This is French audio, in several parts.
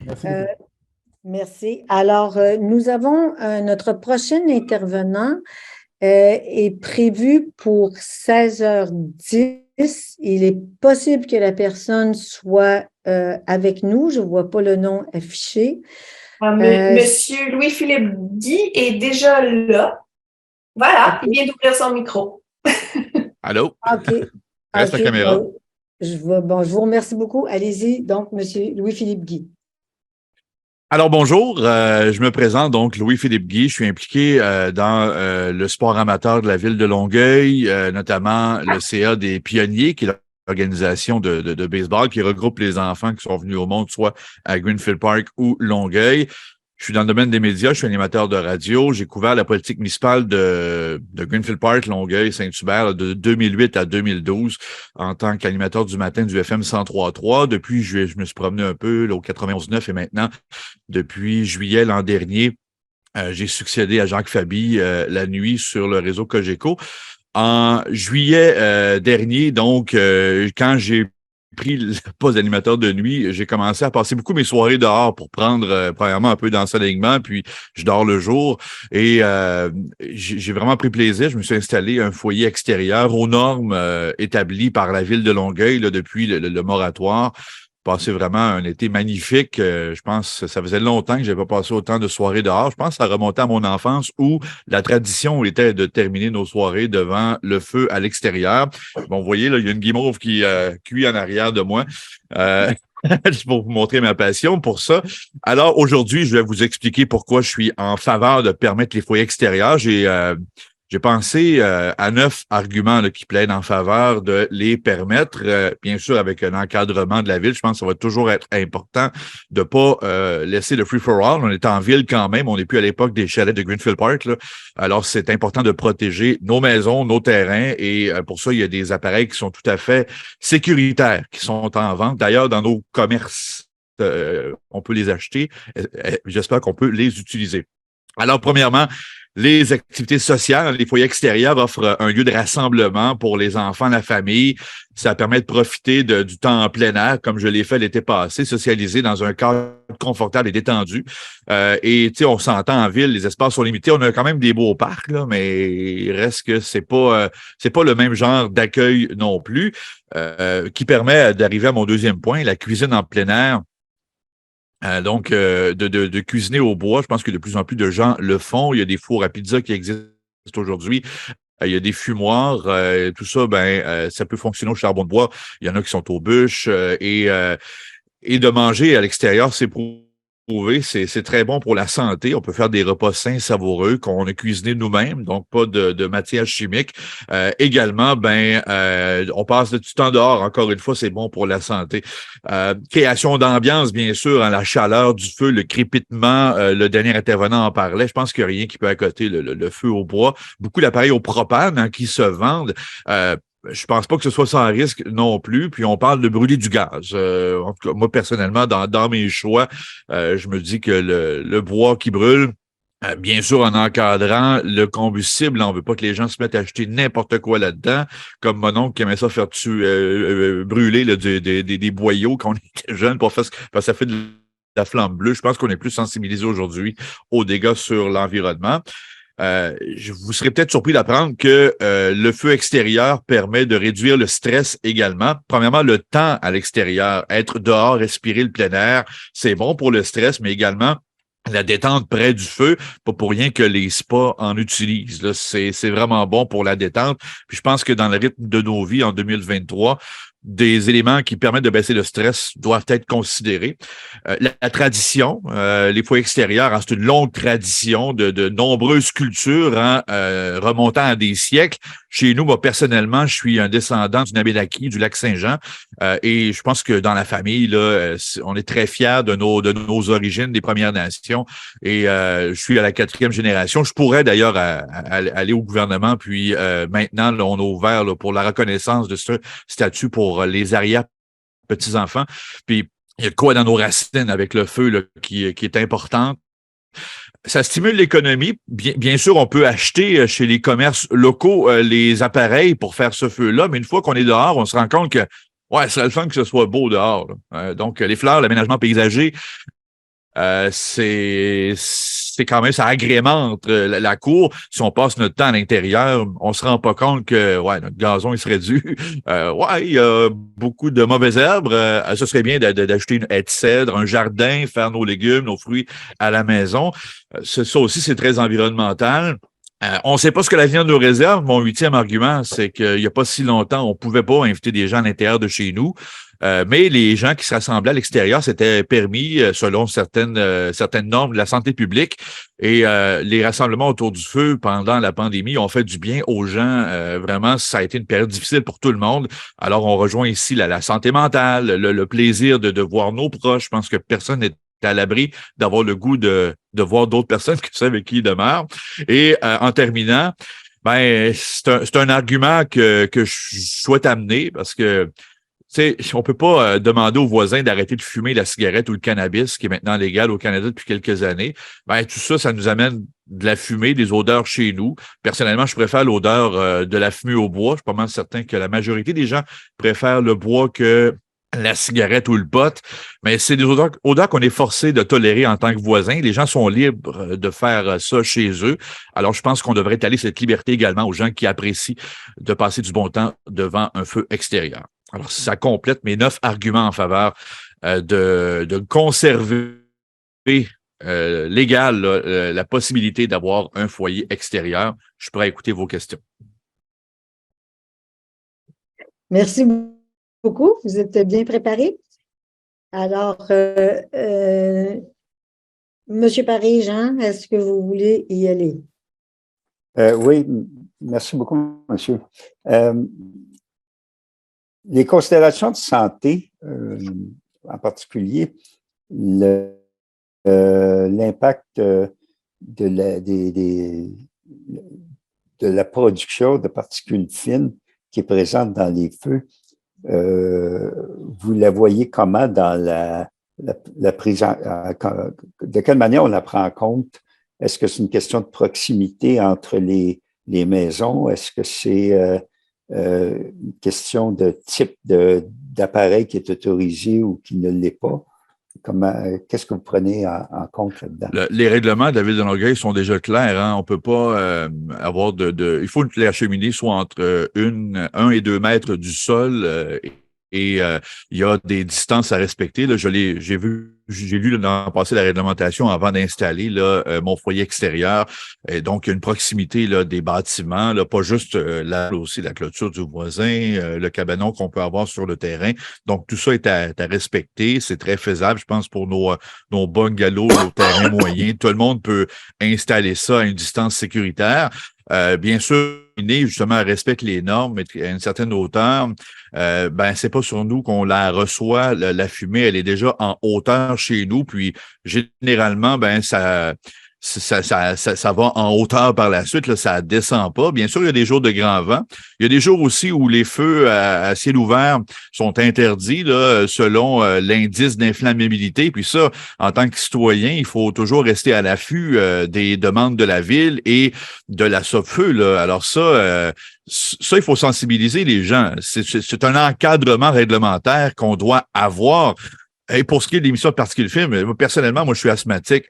Merci Euh, beaucoup. Merci. Alors, nous avons notre prochain intervenant est prévu pour 16h10. Il est possible que la personne soit avec nous. Je ne vois pas le nom affiché. Monsieur Louis-Philippe Guy est déjà là. Voilà, il OK. vient d'ouvrir son micro. Allô? OK. Reste la OK. caméra. Bon, je vous remercie beaucoup. Allez-y. Donc, Monsieur Louis-Philippe Guy. Alors bonjour, je me présente donc Louis-Philippe Guy. Je suis impliqué dans le sport amateur de la ville de Longueuil, notamment le CA des Pionniers, qui est l'organisation de baseball qui regroupe les enfants qui sont venus au monde, soit à Greenfield Park ou Longueuil. Je suis dans le domaine des médias, je suis animateur de radio. J'ai couvert la politique municipale de Greenfield Park, Longueuil, Saint-Hubert là, de 2008 à 2012 en tant qu'animateur du matin du FM 103.3. Depuis, je me suis promené un peu là, au 91.9 et maintenant, depuis juillet l'an dernier, j'ai succédé à Jacques Faby la nuit sur le réseau Cogeco. En juillet dernier, donc, quand j'ai pris le poste d'animateur de nuit, j'ai commencé à passer beaucoup mes soirées dehors pour prendre, premièrement, un peu d'ensoleillement, puis je dors le jour. Et j'ai vraiment pris plaisir. Je me suis installé un foyer extérieur aux normes établies par la ville de Longueuil là, depuis le moratoire. Passé vraiment un été magnifique. Je pense que ça faisait longtemps que j'avais pas passé autant de soirées dehors. Je pense que ça remontait à mon enfance où la tradition était de terminer nos soirées devant le feu à l'extérieur. Bon, vous voyez, là, il y a une guimauve qui cuit en arrière de moi. Euh, C'est pour vous montrer ma passion pour ça. Alors, aujourd'hui, je vais vous expliquer pourquoi je suis en faveur de permettre les foyers extérieurs. J'ai pensé à 9 arguments là, qui plaident en faveur de les permettre, bien sûr avec un encadrement de la ville. Je pense que ça va toujours être important de pas laisser le free-for-all. On est en ville quand même, on n'est plus à l'époque des chalets de Greenfield Park, là. Alors, c'est important de protéger nos maisons, nos terrains, et pour ça, il y a des appareils qui sont tout à fait sécuritaires, qui sont en vente. D'ailleurs, dans nos commerces, on peut les acheter. J'espère qu'on peut les utiliser. Alors, premièrement, les activités sociales, les foyers extérieurs offrent un lieu de rassemblement pour les enfants, la famille. Ça permet de profiter du temps en plein air, comme je l'ai fait l'été passé, socialiser dans un cadre confortable et détendu. Et tu sais, on s'entend en ville, les espaces sont limités. On a quand même des beaux parcs, là, mais il reste que c'est pas le même genre d'accueil non plus, qui permet d'arriver à mon deuxième point, la cuisine en plein air. Donc, de cuisiner au bois, je pense que de plus en plus de gens le font. Il y a des fours à pizza qui existent aujourd'hui. Il y a des fumoirs. Tout ça, ça peut fonctionner au charbon de bois. Il y en a qui sont aux bûches. Et de manger à l'extérieur, c'est prouvé, c'est très bon pour la santé. On peut faire des repas sains, savoureux, qu'on a cuisiné nous-mêmes, donc pas de matière chimique. Également, on passe du temps dehors. Encore une fois, c'est bon pour la santé. Création d'ambiance, bien sûr, hein, la chaleur du feu, le crépitement. Le dernier intervenant en parlait. Je pense qu'il n'y a rien qui peut accoter le feu au bois. Beaucoup d'appareils au propane hein, qui se vendent. Je pense pas que ce soit sans risque non plus. Puis on parle de brûler du gaz. En tout cas, moi, personnellement, dans mes choix, je me dis que le bois qui brûle, bien sûr, en encadrant le combustible, on veut pas que les gens se mettent à acheter n'importe quoi là-dedans, comme mon oncle qui aimait ça faire brûler là, des boyaux quand on était jeune parce que ça fait de la flamme bleue. Je pense qu'on est plus sensibilisé aujourd'hui aux dégâts sur l'environnement. Vous serez peut-être surpris d'apprendre que le feu extérieur permet de réduire le stress également. Premièrement, le temps à l'extérieur, être dehors, respirer le plein air, c'est bon pour le stress, mais également la détente près du feu, pas pour rien que les spas en utilisent. Là, c'est vraiment bon pour la détente. Puis je pense que dans le rythme de nos vies en 2023, des éléments qui permettent de baisser le stress doivent être considérés. La tradition, les foyers extérieurs, hein, c'est une longue tradition de nombreuses cultures hein, remontant à des siècles. Chez nous, moi, personnellement, je suis un descendant du Nabénaki, du lac Saint-Jean, et je pense que dans la famille, là, on est très fiers de nos origines des Premières Nations, et je suis à la 4e génération. Je pourrais d'ailleurs aller au gouvernement, puis maintenant, là, on a ouvert là, pour la reconnaissance de ce statut pour les arrière-petits-enfants. Puis, il y a quoi dans nos racines avec le feu là, qui est important. Ça stimule l'économie. Bien sûr, on peut acheter chez les commerces locaux les appareils pour faire ce feu-là, mais une fois qu'on est dehors, on se rend compte que ouais, ce serait le fun que ce soit beau dehors. Donc, les fleurs, l'aménagement paysager, c'est quand même, ça agrémente la cour. Si on passe notre temps à l'intérieur, on se rend pas compte que notre gazon il serait dû. Il y a beaucoup de mauvaises herbes. Ce serait bien d'acheter une haie de cèdre, un jardin, faire nos légumes, nos fruits à la maison. Ça aussi, c'est très environnemental. On ne sait pas ce que l'avenir nous réserve. Mon 8e argument, c'est qu'il n'y a pas si longtemps, on ne pouvait pas inviter des gens à l'intérieur de chez nous. Mais les gens qui se rassemblaient à l'extérieur, c'était permis selon certaines normes de la santé publique. Et les rassemblements autour du feu pendant la pandémie ont fait du bien aux gens. Vraiment, ça a été une période difficile pour tout le monde. Alors, on rejoint ici la santé mentale, le plaisir de voir nos proches. Je pense que personne n'est à l'abri d'avoir le goût de voir d'autres personnes que ceux avec qui ils demeurent. Et en terminant, c'est un argument que je souhaite amener parce que on peut pas demander aux voisins d'arrêter de fumer la cigarette ou le cannabis, qui est maintenant légal au Canada depuis quelques années. Tout ça, ça nous amène de la fumée, des odeurs chez nous. Personnellement, je préfère l'odeur de la fumée au bois. Je suis pas mal certain que la majorité des gens préfèrent le bois que la cigarette ou le pot, mais c'est des odeurs qu'on est forcé de tolérer en tant que voisins. Les gens sont libres de faire ça chez eux. Alors, je pense qu'on devrait étaler cette liberté également aux gens qui apprécient de passer du bon temps devant un feu extérieur. Alors, ça complète mes 9 arguments en faveur de conserver légal la possibilité d'avoir un foyer extérieur. Je suis prêt à écouter vos questions. Merci beaucoup. Vous êtes bien préparé. Alors, Monsieur Paris-Jean, est-ce que vous voulez y aller? Oui, merci beaucoup, monsieur. Les considérations de santé, en particulier, l'impact de la production de particules fines qui est présente dans les feux, vous la voyez comment dans la prise de quelle manière on la prend en compte? Est-ce que c'est une question de proximité entre les maisons? Est-ce que c'est une question de type d'appareil qui est autorisé ou qui ne l'est pas? Qu'est-ce que vous prenez en compte là-dedans? Les règlements de la Ville de Longueuil sont déjà clairs. Hein? On peut pas avoir il faut que la cheminée soit entre 1 et 2 mètres du sol et il y a des distances à respecter. Là, j'ai lu dans le passé la réglementation avant d'installer mon foyer extérieur. Et donc, il y a une proximité là, des bâtiments, là, pas juste là aussi la clôture du voisin, le cabanon qu'on peut avoir sur le terrain. Donc, tout ça est à respecter. C'est très faisable, je pense, pour nos bungalows, nos terrains moyens. Tout le monde peut installer ça à une distance sécuritaire. Bien sûr, justement, elle respecte les normes à une certaine hauteur. C'est pas sur nous qu'on la reçoit. La fumée, elle est déjà en hauteur chez nous. Puis, généralement, ça va en hauteur par la suite, là, ça descend pas. Bien sûr, il y a des jours de grand vent. Il y a des jours aussi où les feux à ciel ouvert sont interdits là, selon l'indice d'inflammabilité. Puis ça, en tant que citoyen, il faut toujours rester à l'affût des demandes de la ville et de la SOPFEU. Là. Alors ça, il faut sensibiliser les gens. C'est un encadrement réglementaire qu'on doit avoir. Et pour ce qui est de l'émission de particules fines, personnellement, moi, je suis asthmatique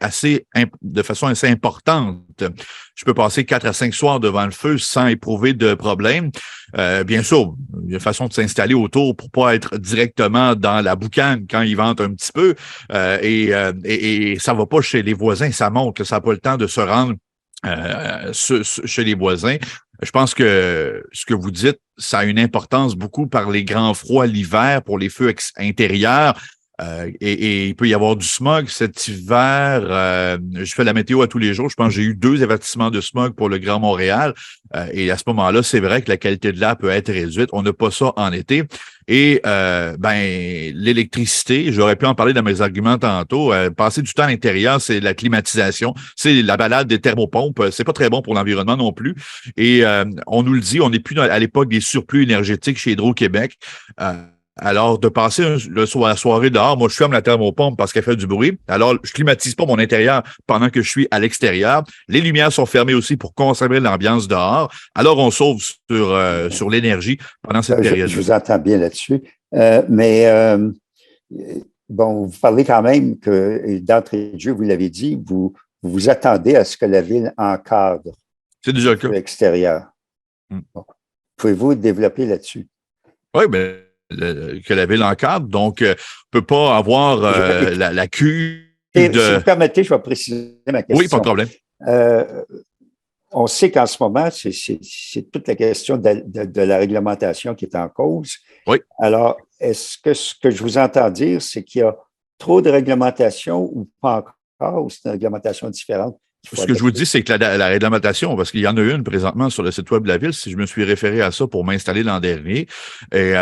de façon assez importante. Je peux passer 4 à 5 soirs devant le feu sans éprouver de problème. Bien sûr, il y a une façon de s'installer autour pour pas être directement dans la boucane quand il vente un petit peu. Et ça va pas chez les voisins, ça monte. Ça n'a pas le temps de se rendre chez les voisins. Je pense que ce que vous dites, ça a une importance beaucoup par les grands froids l'hiver pour les feux intérieurs. Et il peut y avoir du smog cet hiver. Je fais la météo à tous les jours. Je pense que j'ai eu 2 avertissements de smog pour le Grand Montréal. Et à ce moment-là, c'est vrai que la qualité de l'air peut être réduite. On n'a pas ça en été. Et l'électricité, j'aurais pu en parler dans mes arguments tantôt. Passer du temps à l'intérieur, c'est la climatisation, c'est la balade des thermopompes. C'est pas très bon pour l'environnement non plus. Et on nous le dit, on n'est plus à l'époque des surplus énergétiques chez Hydro-Québec. Alors, de passer la soirée dehors, moi, je ferme la thermopompe parce qu'elle fait du bruit. Alors, je climatise pas mon intérieur pendant que je suis à l'extérieur. Les lumières sont fermées aussi pour conserver l'ambiance dehors. Alors, on sauve sur l'énergie pendant cette période. Je vous entends bien là-dessus. Mais bon, vous parlez quand même que, et d'entrée de jeu, vous l'avez dit, vous attendez à ce que la ville encadre C'est déjà le cas. l'extérieur. Bon. Pouvez-vous développer là-dessus? Oui, bien, que la ville encadre. Donc, on ne peut pas avoir la cuve Si vous permettez, je vais préciser ma question. Oui, pas de problème. On sait qu'en ce moment, c'est toute la question de la réglementation qui est en cause. Oui. Alors, est-ce que ce que je vous entends dire, c'est qu'il y a trop de réglementation ou pas encore, ou c'est une réglementation différente? Ce que je vous dis, c'est que la réglementation, parce qu'il y en a une présentement sur le site web de la ville, si je me suis référé à ça pour m'installer l'an dernier, et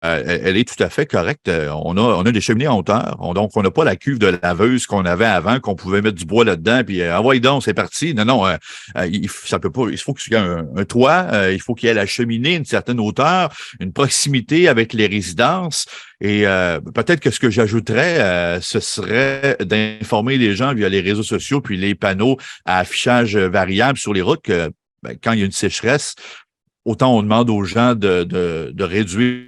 elle est tout à fait correcte. On a des cheminées en hauteur. Donc, on n'a pas la cuve de laveuse qu'on avait avant, qu'on pouvait mettre du bois là-dedans, puis envoyez donc, c'est parti. Non, ça peut pas. Il faut qu'il y ait un toit, il faut qu'il y ait la cheminée, une certaine hauteur, une proximité avec les résidences. Et peut-être que ce que j'ajouterais, ce serait d'informer les gens via les réseaux sociaux puis les panneaux à affichage variable sur les routes que quand il y a une sécheresse, autant on demande aux gens de réduire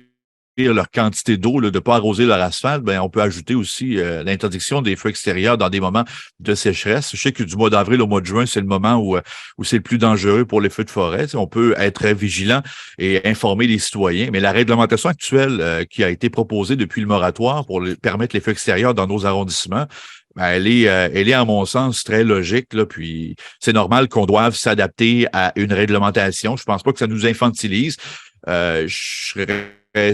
leur quantité d'eau, de ne pas arroser leur asphalte, ben on peut ajouter aussi l'interdiction des feux extérieurs dans des moments de sécheresse. Je sais que du mois d'avril au mois de juin, c'est le moment où c'est le plus dangereux pour les feux de forêt. On peut être très vigilant et informer les citoyens, mais la réglementation actuelle qui a été proposée depuis le moratoire pour permettre les feux extérieurs dans nos arrondissements, ben, elle est, à mon sens, très logique, là, puis c'est normal qu'on doive s'adapter à une réglementation. Je pense pas que ça nous infantilise. Je serais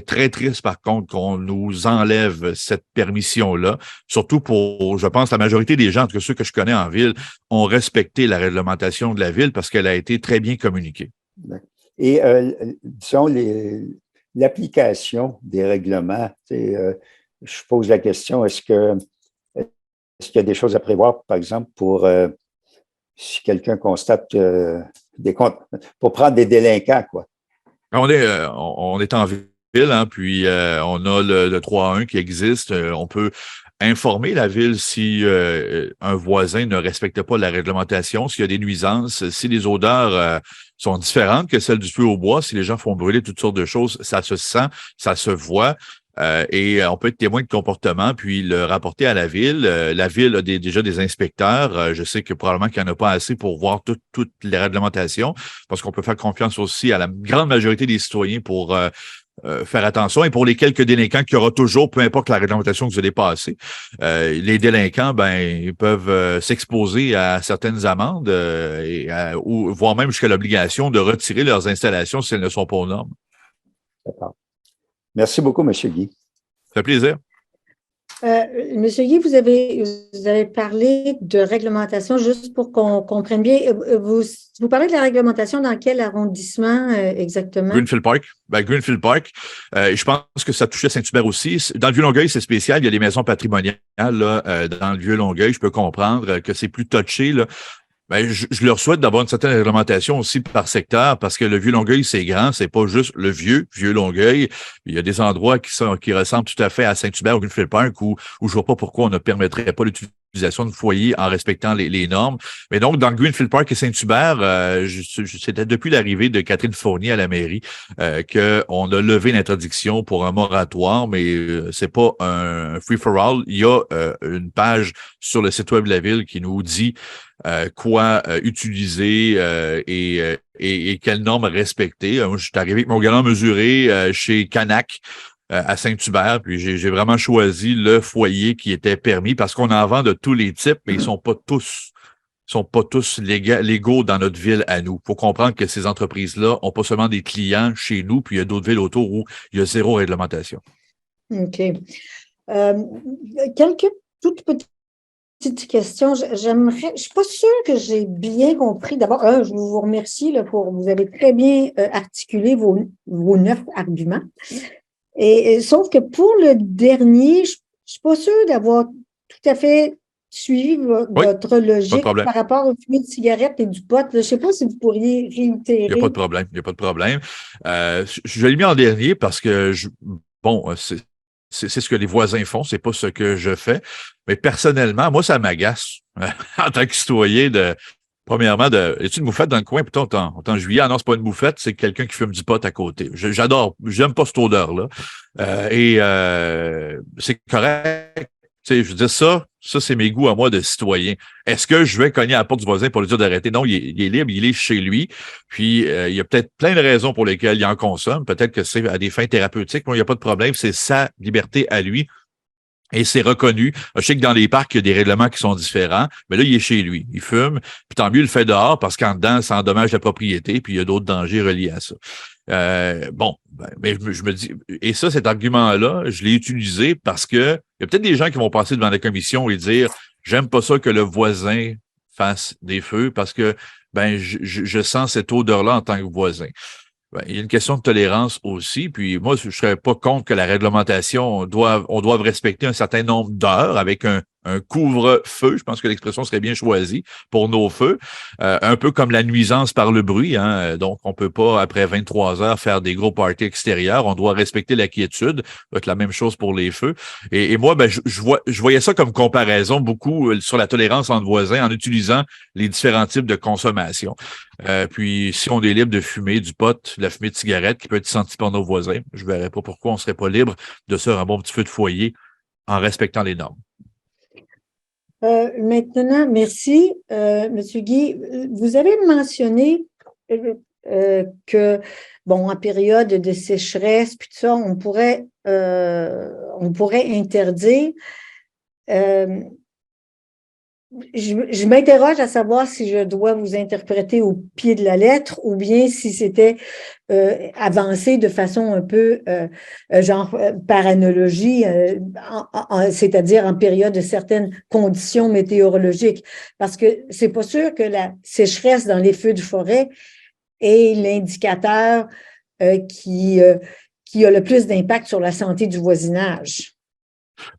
très triste, par contre, qu'on nous enlève cette permission-là, surtout pour, je pense, la majorité des gens, en tout cas ceux que je connais en ville, ont respecté la réglementation de la ville parce qu'elle a été très bien communiquée. Et disons, l'application des règlements, je pose la question, est-ce qu'il y a des choses à prévoir, par exemple, pour si quelqu'un constate pour prendre des délinquants, quoi? On est en ville, hein, puis on a le 3-1 qui existe. On peut informer la ville si un voisin ne respecte pas la réglementation, s'il y a des nuisances, si les odeurs sont différentes que celles du feu au bois, si les gens font brûler toutes sortes de choses, ça se sent, ça se voit. Et on peut être témoin de comportement, puis le rapporter à la ville. La ville a déjà des inspecteurs. Je sais que probablement qu'il n'y en a pas assez pour voir toutes les réglementations, parce qu'on peut faire confiance aussi à la grande majorité des citoyens pour faire attention. Et pour les quelques délinquants qu'il y aura toujours, peu importe la réglementation que vous allez passer, les délinquants, ils peuvent s'exposer à certaines amendes ou voire même jusqu'à l'obligation de retirer leurs installations si elles ne sont pas aux normes. D'accord. Merci beaucoup, M. Guy. Ça fait plaisir. Monsieur Guy, vous avez parlé de réglementation, juste pour qu'on comprenne bien. Vous parlez de la réglementation dans quel arrondissement exactement? Greenfield Park. Greenfield Park, je pense que ça touchait Saint-Hubert aussi. Dans le Vieux-Longueuil, c'est spécial. Il y a des maisons patrimoniales là, dans le Vieux-Longueuil. Je peux comprendre que c'est plus touché, là. Je leur souhaite d'avoir une certaine réglementation aussi par secteur, parce que le Vieux-Longueuil, c'est grand, c'est pas juste le Vieux-Longueuil. Il y a des endroits qui ressemblent tout à fait à Saint-Hubert ou Greenfield Park où je vois pas pourquoi on ne permettrait pas l'utilisation de foyers en respectant les normes. Mais donc, dans Greenfield Park et Saint-Hubert, c'était depuis l'arrivée de Catherine Fournier à la mairie qu'on a levé l'interdiction pour un moratoire, mais c'est pas un free-for-all. Il y a une page sur le site web de la ville qui nous dit quoi utiliser et quelles normes respecter. Moi, je suis arrivé avec mon galon mesuré chez Canac à Saint-Hubert, puis j'ai vraiment choisi le foyer qui était permis parce qu'on en vend de tous les types, mais ils sont pas tous légaux dans notre ville à nous. Il faut comprendre que ces entreprises-là ont pas seulement des clients chez nous, puis il y a d'autres villes autour où il y a zéro réglementation. OK. Quelques toutes petites questions. Je suis pas sûre que j'ai bien compris. D'abord, je vous remercie là, vous avez très bien articulé vos 9 arguments. Et sauf que pour le dernier, je suis pas sûre d'avoir tout à fait suivi votre logique par rapport au fumer de cigarette et du pot. Là, je sais pas si vous pourriez réitérer. Il n'y a pas de problème. Je l'ai mis en dernier parce que c'est ce que les voisins font, c'est pas ce que je fais. Mais personnellement, moi, ça m'agace en tant que citoyen de Premièrement, y a une moufette dans le coin? Plutôt, on est en juillet. Ah non, c'est pas une moufette, c'est quelqu'un qui fume du pot à côté. J'aime pas cette odeur-là. C'est correct. Tu sais, je veux dire, ça, c'est mes goûts à moi de citoyen. Est-ce que je vais cogner à la porte du voisin pour lui dire d'arrêter? Non, il est libre, il est chez lui. Puis, il y a peut-être plein de raisons pour lesquelles il en consomme. Peut-être que c'est à des fins thérapeutiques. Moi, il n'y a pas de problème. C'est sa liberté à lui. Et c'est reconnu. Je sais que dans les parcs, il y a des règlements qui sont différents, mais là, il est chez lui. Il fume, puis tant mieux, il le fait dehors parce qu'en dedans, ça endommage la propriété, puis il y a d'autres dangers reliés à ça. Mais je me dis, et ça, cet argument-là, je l'ai utilisé parce que il y a peut-être des gens qui vont passer devant la commission et dire, j'aime pas ça que le voisin fasse des feux parce que je sens cette odeur-là en tant que voisin. Il y a une question de tolérance aussi. Puis moi, je ne serais pas contre que la réglementation, on doive respecter un certain nombre d'heures avec un couvre-feu. Je pense que l'expression serait bien choisie pour nos feux. Un peu comme la nuisance par le bruit. Hein. Donc, on peut pas, après 23 heures, faire des gros parties extérieurs. On doit respecter la quiétude. Ça va être la même chose pour les feux. Et moi, je voyais ça comme comparaison beaucoup sur la tolérance entre voisins en utilisant les différents types de consommation. Puis, si on est libre de fumer du pot, de la fumée de cigarette qui peut être sentie par nos voisins, je verrais pas pourquoi on serait pas libre de se faire un bon petit feu de foyer en respectant les normes. Maintenant, merci, Monsieur Guy. Vous avez mentionné que, bon, en période de sécheresse, puis tout ça, on pourrait interdire. Je m'interroge à savoir si je dois vous interpréter au pied de la lettre ou bien si c'était avancé de façon un peu par analogie, c'est-à-dire en période de certaines conditions météorologiques. Parce que c'est pas sûr que la sécheresse dans les feux de forêt est l'indicateur qui a le plus d'impact sur la santé du voisinage.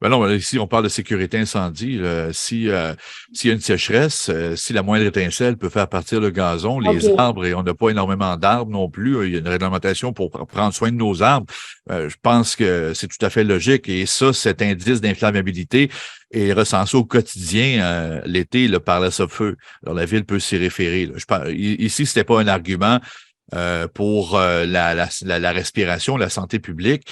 Ben non, ici, on parle de sécurité incendie. S'il y a une sécheresse, si la moindre étincelle peut faire partir le gazon, les arbres, et on n'a pas énormément d'arbres non plus, il y a une réglementation pour prendre soin de nos arbres. Je pense que c'est tout à fait logique. Et ça, cet indice d'inflammabilité est recensé au quotidien l'été par la SOPFEU. Alors, la Ville peut s'y référer. Ici, c'était pas un argument pour la respiration, la santé publique.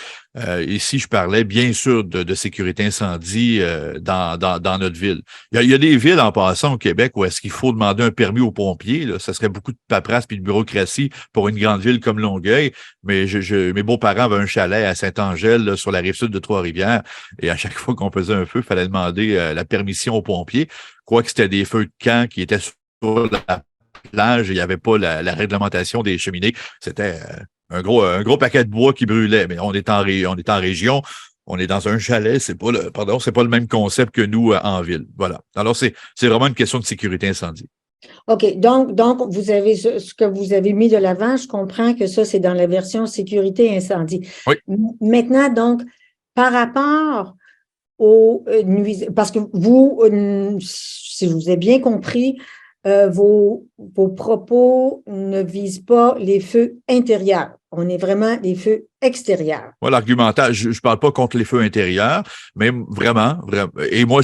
Ici, je parlais bien sûr de sécurité incendie dans notre ville. Il y a des villes en passant au Québec où est-ce qu'il faut demander un permis aux pompiers. Là. Ça serait beaucoup de paperasse puis de bureaucratie pour une grande ville comme Longueuil. Mais mes beaux-parents avaient un chalet à Saint-Angèle là, sur la rive sud de Trois-Rivières. Et à chaque fois qu'on faisait un feu, il fallait demander la permission aux pompiers. Quoique c'était des feux de camp qui étaient sur la plage, il n'y avait pas la réglementation des cheminées. C'était un gros paquet de bois qui brûlait. Mais on est en région, on est dans un chalet, c'est pas le même concept que nous en ville. Voilà. Alors, c'est vraiment une question de sécurité incendie. OK. Donc, vous avez ce que vous avez mis de l'avant, je comprends que ça, c'est dans la version sécurité incendie. Oui. Maintenant, donc, par rapport aux nuisances, parce que vous, si je vous ai bien compris, vos propos ne visent pas les feux intérieurs. On est vraiment les feux extérieurs. Moi, l'argumentaire, je parle pas contre les feux intérieurs, mais vraiment. Et moi,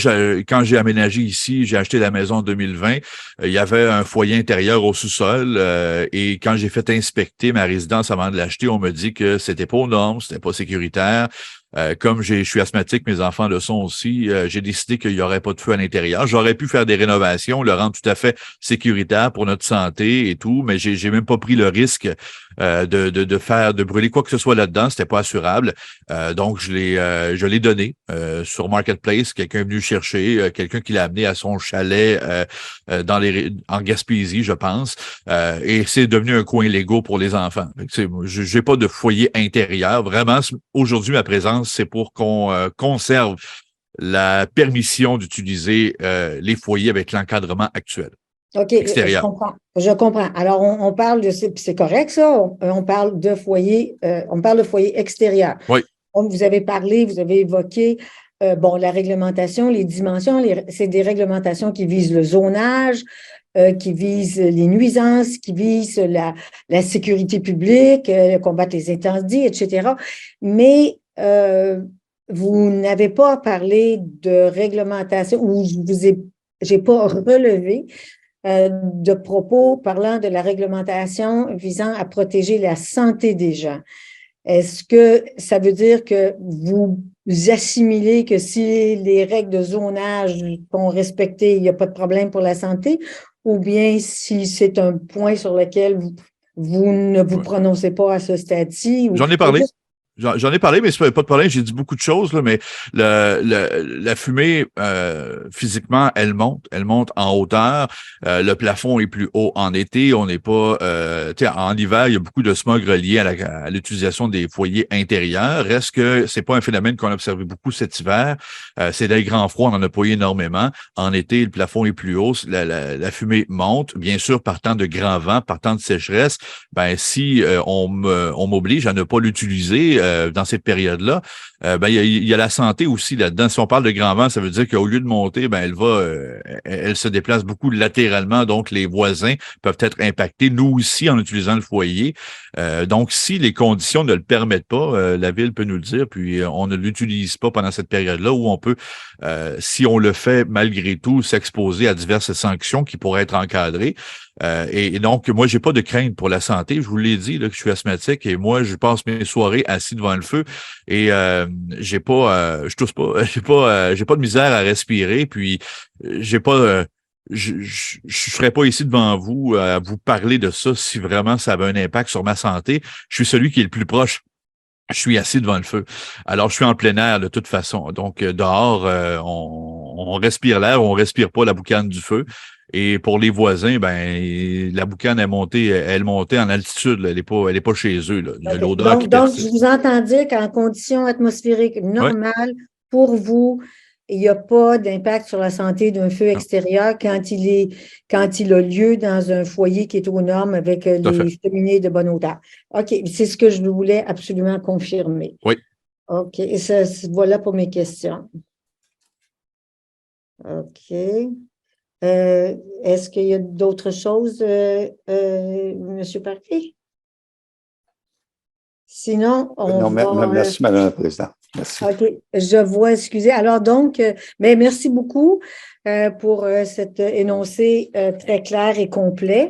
quand j'ai aménagé ici, j'ai acheté la maison en 2020, il y avait un foyer intérieur au sous-sol, et quand j'ai fait inspecter ma résidence avant de l'acheter, on me dit que c'était pas aux normes, c'était pas sécuritaire. Comme je suis asthmatique, mes enfants le sont aussi, j'ai décidé qu'il n'y aurait pas de feu à l'intérieur. J'aurais pu faire des rénovations, le rendre tout à fait sécuritaire pour notre santé et tout, mais j'ai même pas pris le risque de brûler quoi que ce soit là-dedans. C'était pas assurable. Donc, je l'ai donné sur Marketplace. Quelqu'un est venu chercher, quelqu'un qui l'a amené à son chalet en Gaspésie, je pense. Et c'est devenu un coin Lego pour les enfants. J'ai pas de foyer intérieur. Vraiment, aujourd'hui, ma présence, c'est pour qu'on conserve la permission d'utiliser les foyers avec l'encadrement actuel. OK, extérieur. Je comprends. Alors, on parle c'est correct ça, on parle de foyer, extérieur. Oui. Vous avez évoqué la réglementation, les dimensions, c'est des réglementations qui visent le zonage, qui visent les nuisances, qui visent la sécurité publique, combattre les incendies, etc. Mais vous n'avez pas parlé de réglementation, ou j'ai pas relevé de propos parlant de la réglementation visant à protéger la santé des gens. Est-ce que ça veut dire que vous assimilez que si les règles de zonage sont respectées, il n'y a pas de problème pour la santé, ou bien si c'est un point sur lequel vous ne vous prononcez pas à ce stade-ci? J'en ai parlé. J'en ai parlé, mais c'est pas de problème. J'ai dit beaucoup de choses, là, mais la fumée, physiquement, elle monte en hauteur. Le plafond est plus haut en été. On n'est pas, en hiver, il y a beaucoup de smog relié à l'utilisation des foyers intérieurs. Reste que c'est pas un phénomène qu'on a observé beaucoup cet hiver. C'est des grands froids, on n'en a pas eu énormément. En été, le plafond est plus haut. La fumée monte. Bien sûr, partant de grands vents, partant de sécheresse, ben si on m'oblige à ne pas l'utiliser dans cette période-là, ben il y a la santé aussi là-dedans. Si on parle de grand vent, ça veut dire qu'au lieu de monter, ben elle se déplace beaucoup latéralement, donc les voisins peuvent être impactés, nous aussi en utilisant le foyer. Donc si les conditions ne le permettent pas, la ville peut nous le dire, puis on ne l'utilise pas pendant cette période-là où on peut, si on le fait malgré tout, s'exposer à diverses sanctions qui pourraient être encadrées. Et donc, moi, j'ai pas de crainte pour la santé. Je vous l'ai dit là, que je suis asthmatique et moi, je passe mes soirées assis devant le feu et j'ai pas, je tousse pas, j'ai pas de misère à respirer. Puis j'ai pas, je serais pas ici devant vous à vous parler de ça si vraiment ça avait un impact sur ma santé. Je suis celui qui est le plus proche. Je suis assis devant le feu. Alors, je suis en plein air de toute façon. Donc, dehors, on respire l'air, on respire pas la boucane du feu. Et pour les voisins, ben la boucane est montée, elle montait en altitude. Là. Elle est pas chez eux. Là. Il y a l'odeur qui donc, persiste. je vous entends dire qu'en conditions atmosphériques normales, pour vous, il n'y a pas d'impact sur la santé d'un feu extérieur quand il a lieu dans un foyer qui est aux normes avec les cheminées de bonne hauteur. OK, c'est ce que je voulais absolument confirmer. Oui. OK, et voilà pour mes questions. OK. Est-ce qu'il y a d'autres choses, M. Parquet? Sinon, merci, Madame la Présidente. Merci. OK, je vois, excusez. Alors donc, mais merci beaucoup pour cet énoncé très clair et complet.